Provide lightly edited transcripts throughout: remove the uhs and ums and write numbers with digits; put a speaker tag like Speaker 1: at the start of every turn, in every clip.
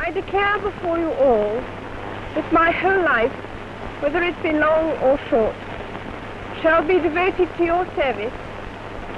Speaker 1: I declare before you all that my whole life, whether it be long or short, shall be devoted to your service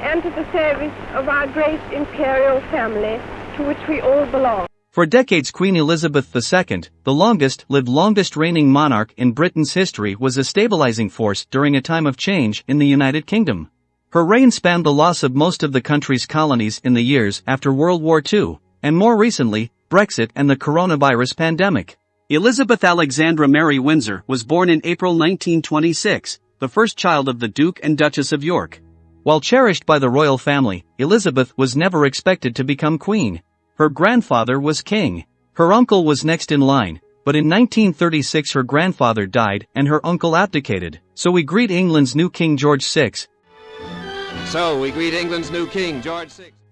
Speaker 1: and to the service of our great imperial family to which we all belong.
Speaker 2: For decades, Queen Elizabeth II, the longest-lived, longest-reigning monarch in Britain's history, was a stabilizing force during a time of change in the United Kingdom. Her reign spanned the loss of most of the country's colonies in the years after World War II, and more recently, Brexit and the coronavirus pandemic. Elizabeth Alexandra Mary Windsor was born in April 1926, the first child of the Duke and Duchess of York. While cherished by the royal family, Elizabeth was never expected to become queen. Her grandfather was king. Her uncle was next in line, but in 1936 her grandfather died and her uncle abdicated. So we greet England's new King George VI.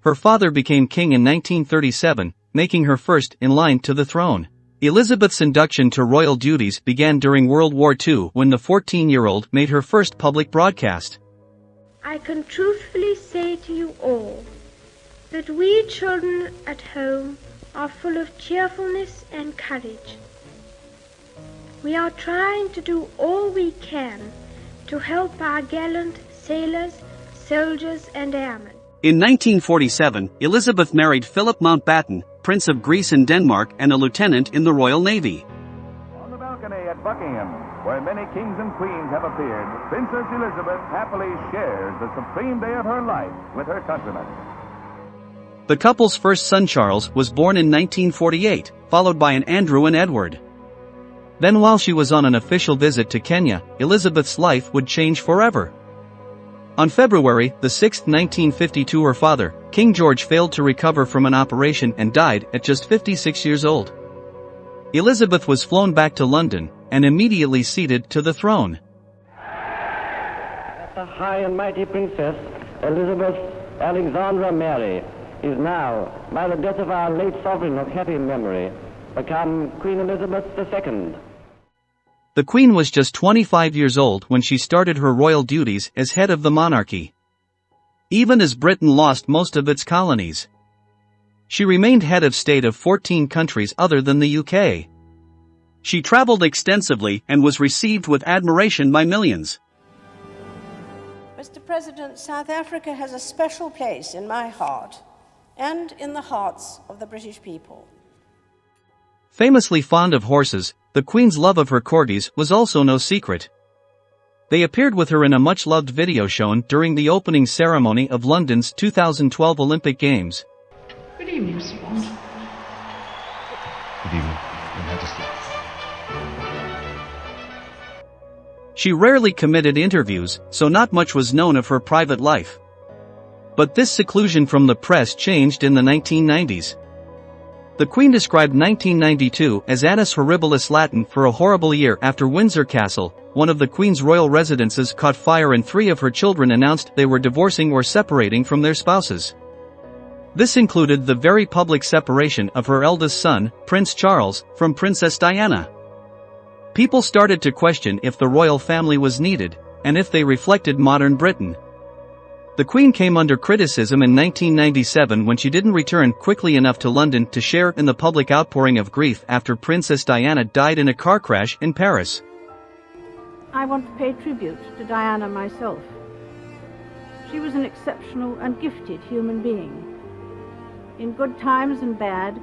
Speaker 2: Her father became king in 1937, making her first in line to the throne. Elizabeth's induction to royal duties began during World War II when the 14-year-old made her first public broadcast.
Speaker 1: I can truthfully say to you all that we children at home are full of cheerfulness and courage. We are trying to do all we can to help our gallant sailors, soldiers, and airmen.
Speaker 2: In 1947, Elizabeth married Philip Mountbatten, Prince of Greece and Denmark and a lieutenant in the Royal Navy.
Speaker 3: On the balcony at Buckingham, where many kings and queens have appeared, Princess Elizabeth happily shares the supreme day of her life with her countrymen.
Speaker 2: The couple's first son Charles was born in 1948, followed by an Andrew and Edward. Then while she was on an official visit to Kenya, Elizabeth's life would change forever. On February the 6th, 1952, her father, King George, failed to recover from an operation and died at just 56 years old. Elizabeth was flown back to London and immediately seated to the throne.
Speaker 4: The high and mighty Princess Elizabeth Alexandra Mary is now, by the death of our late sovereign of happy memory, become Queen Elizabeth II.
Speaker 2: The Queen was just 25 years old when she started her royal duties as head of the monarchy. Even as Britain lost most of its colonies, she remained head of state of 14 countries other than the UK. She traveled extensively and was received with admiration by millions.
Speaker 5: Mr. President, South Africa has a special place in my heart and in the hearts of the British people.
Speaker 2: Famously fond of horses, the Queen's love of her corgis was also no secret. They appeared with her in a much-loved video shown during the opening ceremony of London's 2012 Olympic Games.
Speaker 6: Good evening, Mr. Bond.
Speaker 7: Good evening, Your Majesty.
Speaker 2: She rarely committed interviews, so not much was known of her private life. But this seclusion from the press changed in the 1990s. The Queen described 1992 as annus horribilis Latin for a horrible year after Windsor Castle, one of the Queen's royal residences, caught fire and 3 of her children announced they were divorcing or separating from their spouses. This included the very public separation of her eldest son, Prince Charles, from Princess Diana. People started to question if the royal family was needed, and if they reflected modern Britain. The Queen came under criticism in 1997 when she didn't return quickly enough to London to share in the public outpouring of grief after Princess Diana died in a car crash in Paris.
Speaker 8: I want to pay tribute to Diana myself. She was an exceptional and gifted human being. In good times and bad,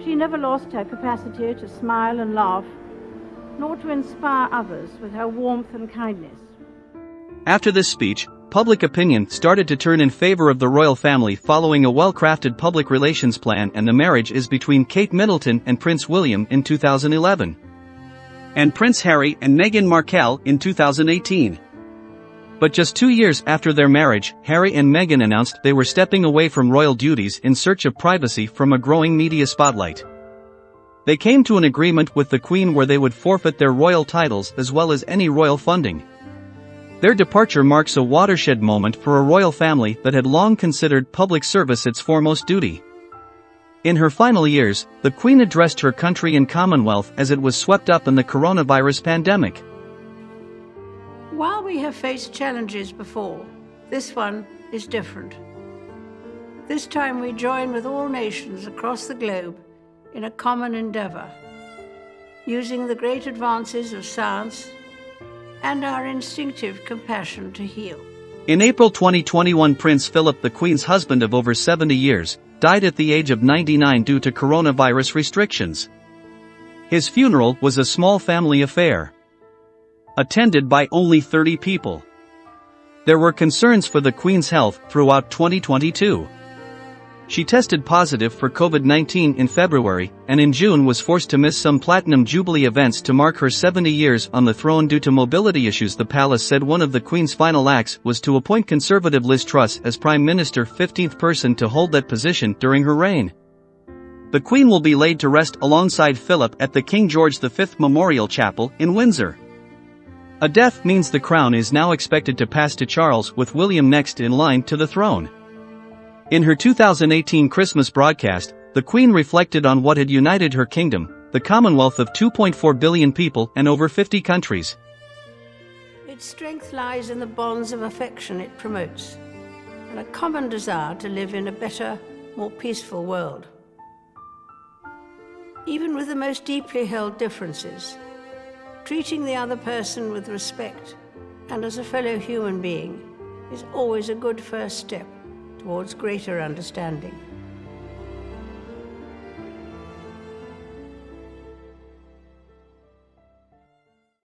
Speaker 8: she never lost her capacity to smile and laugh, nor to inspire others with her warmth and kindness.
Speaker 2: After this speech, public opinion started to turn in favor of the royal family following a well-crafted public relations plan, and the marriage is between Kate Middleton and Prince William in 2011. And Prince Harry and Meghan Markle in 2018. But just 2 years after their marriage, Harry and Meghan announced they were stepping away from royal duties in search of privacy from a growing media spotlight. They came to an agreement with the Queen where they would forfeit their royal titles as well as any royal funding. Their departure marks a watershed moment for a royal family that had long considered public service its foremost duty. In her final years, the Queen addressed her country and Commonwealth as it was swept up in the coronavirus pandemic.
Speaker 6: While we have faced challenges before, this one is different. This time we join with all nations across the globe in a common endeavor, using the great advances of science and our instinctive compassion to heal.
Speaker 2: In April 2021, Prince Philip, the Queen's husband of over 70 years, died at the age of 99 due to coronavirus restrictions. His funeral was a small family affair, attended by only 30 people. There were concerns for the Queen's health throughout 2022. She tested positive for COVID-19 in February, and in June was forced to miss some Platinum Jubilee events to mark her 70 years on the throne due to mobility issues. The palace said one of the Queen's final acts was to appoint Conservative Liz Truss as Prime Minister, 15th person to hold that position during her reign. The Queen will be laid to rest alongside Philip at the King George V Memorial Chapel in Windsor. A death means the crown is now expected to pass to Charles, with William next in line to the throne. In her 2018 Christmas broadcast, the Queen reflected on what had united her kingdom, the Commonwealth of 2.4 billion people and over 50 countries.
Speaker 6: Its strength lies in the bonds of affection it promotes, and a common desire to live in a better, more peaceful world. Even with the most deeply held differences, treating the other person with respect and as a fellow human being is always a good first step towards greater understanding.